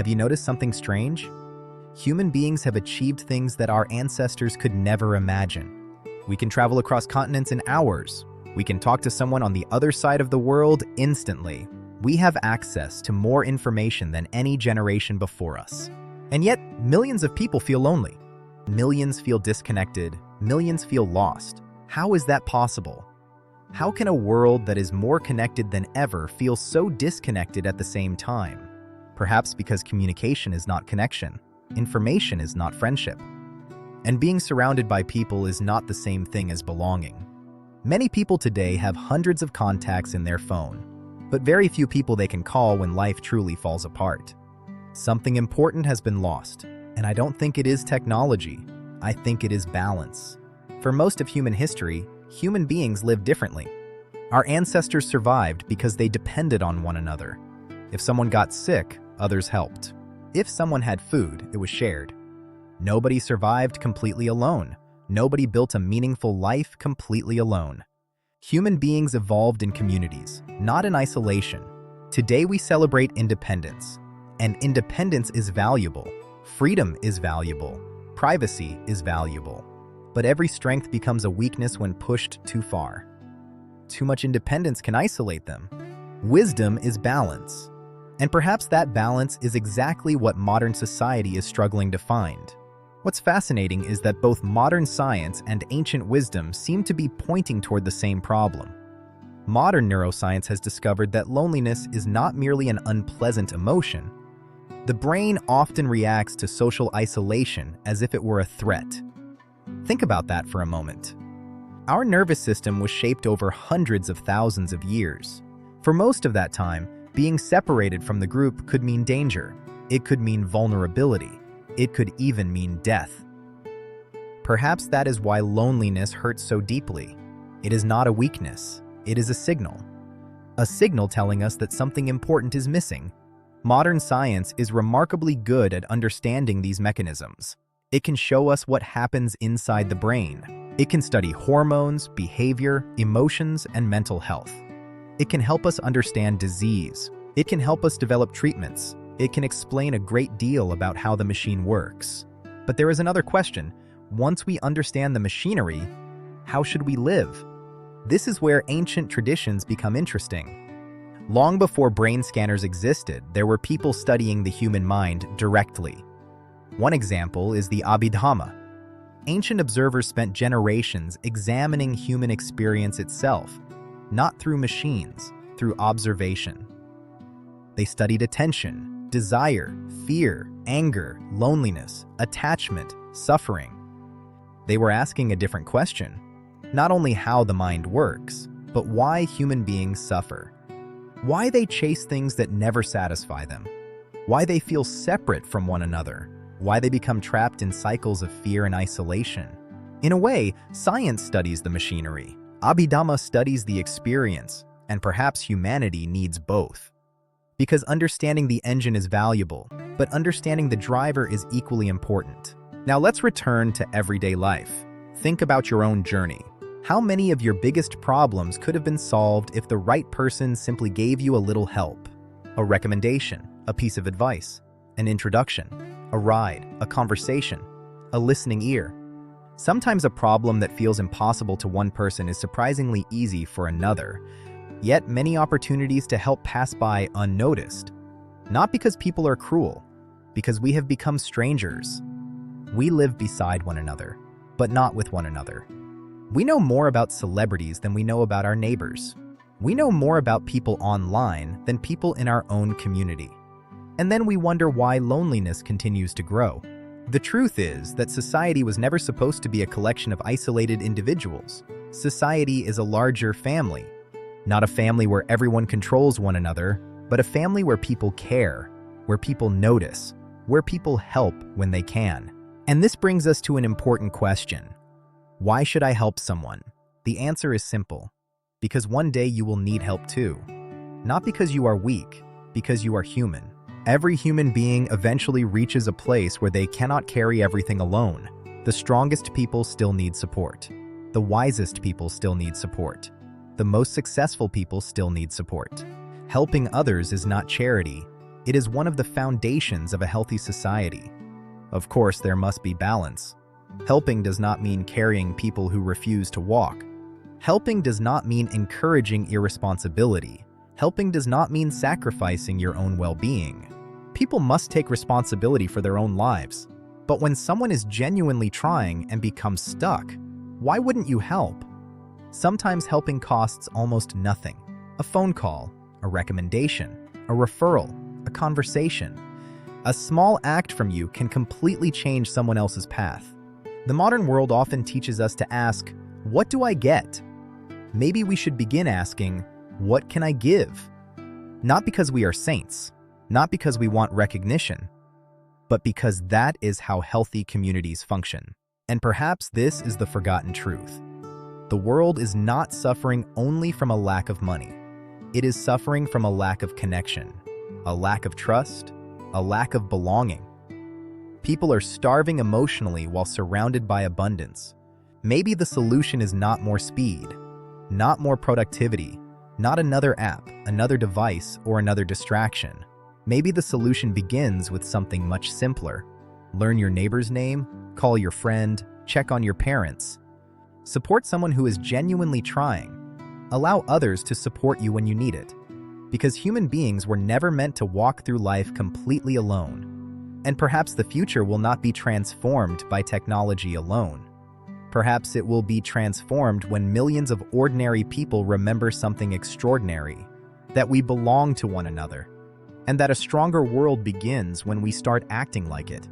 Have you noticed something strange? Human beings have achieved things that our ancestors could never imagine. We can travel across continents in hours. We can talk to someone on the other side of the world instantly. We have access to more information than any generation before us. And yet, millions of people feel lonely. Millions feel disconnected. Millions feel lost. How is that possible? How can a world that is more connected than ever feel so disconnected at the same time? Perhaps because communication is not connection. Information is not friendship. And being surrounded by people is not the same thing as belonging. Many people today have hundreds of contacts in their phone, but very few people they can call when life truly falls apart. Something important has been lost, and I don't think it is technology. I think it is balance. For most of human history, human beings lived differently. Our ancestors survived because they depended on one another. If someone got sick, others helped. If someone had food, it was shared. Nobody survived completely alone. Nobody built a meaningful life completely alone. Human beings evolved in communities, not in isolation. Today we celebrate independence. And independence is valuable. Freedom is valuable. Privacy is valuable. But every strength becomes a weakness when pushed too far. Too much independence can isolate them. Wisdom is balance. And perhaps that balance is exactly what modern society is struggling to find. What's fascinating is that both modern science and ancient wisdom seem to be pointing toward the same problem. Modern neuroscience has discovered that loneliness is not merely an unpleasant emotion. The brain often reacts to social isolation as if it were a threat. Think about that for a moment. Our nervous system was shaped over hundreds of thousands of years. For most of that time, being separated from the group could mean danger. It could mean vulnerability. It could even mean death. Perhaps that is why loneliness hurts so deeply. It is not a weakness. It is a signal. A signal telling us that something important is missing. Modern science is remarkably good at understanding these mechanisms. It can show us what happens inside the brain. It can study hormones, behavior, emotions, and mental health. It can help us understand disease. It can help us develop treatments. It can explain a great deal about how the machine works. But there is another question. Once we understand the machinery, how should we live? This is where ancient traditions become interesting. Long before brain scanners existed, there were people studying the human mind directly. One example is the Abhidhamma. Ancient observers spent generations examining human experience itself, not through machines, through observation. They studied attention, desire, fear, anger, loneliness, attachment, suffering. They were asking a different question, not only how the mind works, but why human beings suffer. Why they chase things that never satisfy them. Why they feel separate from one another. Why they become trapped in cycles of fear and isolation. In a way, science studies the machinery. Abhidhamma studies the experience, and perhaps humanity needs both. Because understanding the engine is valuable, but understanding the driver is equally important. Now let's return to everyday life. Think about your own journey. How many of your biggest problems could have been solved if the right person simply gave you a little help? A recommendation, a piece of advice, an introduction, a ride, a conversation, a listening ear. Sometimes a problem that feels impossible to one person is surprisingly easy for another, yet many opportunities to help pass by unnoticed. Not because people are cruel, because we have become strangers. We live beside one another, but not with one another. We know more about celebrities than we know about our neighbors. We know more about people online than people in our own community. And then we wonder why loneliness continues to grow. The truth is that society was never supposed to be a collection of isolated individuals. Society is a larger family. Not a family where everyone controls one another, but a family where people care, where people notice, where people help when they can. And this brings us to an important question. Why should I help someone? The answer is simple. Because one day you will need help too. Not because you are weak, because you are human. Every human being eventually reaches a place where they cannot carry everything alone. The strongest people still need support. The wisest people still need support. The most successful people still need support. Helping others is not charity. It is one of the foundations of a healthy society. Of course, there must be balance. Helping does not mean carrying people who refuse to walk. Helping does not mean encouraging irresponsibility. Helping does not mean sacrificing your own well-being. People must take responsibility for their own lives. But when someone is genuinely trying and becomes stuck, why wouldn't you help? Sometimes helping costs almost nothing. A phone call, a recommendation, a referral, a conversation. A small act from you can completely change someone else's path. The modern world often teaches us to ask, "What do I get?" Maybe we should begin asking, "What can I give?" Not because we are saints, not because we want recognition, but because that is how healthy communities function. And perhaps this is the forgotten truth. The world is not suffering only from a lack of money. It is suffering from a lack of connection, a lack of trust, a lack of belonging. People are starving emotionally while surrounded by abundance. Maybe the solution is not more speed, not more productivity, not another app, another device, or another distraction. Maybe the solution begins with something much simpler. Learn your neighbor's name, call your friend, check on your parents. Support someone who is genuinely trying. Allow others to support you when you need it. Because human beings were never meant to walk through life completely alone. And perhaps the future will not be transformed by technology alone. Perhaps it will be transformed when millions of ordinary people remember something extraordinary, that we belong to one another, and that a stronger world begins when we start acting like it.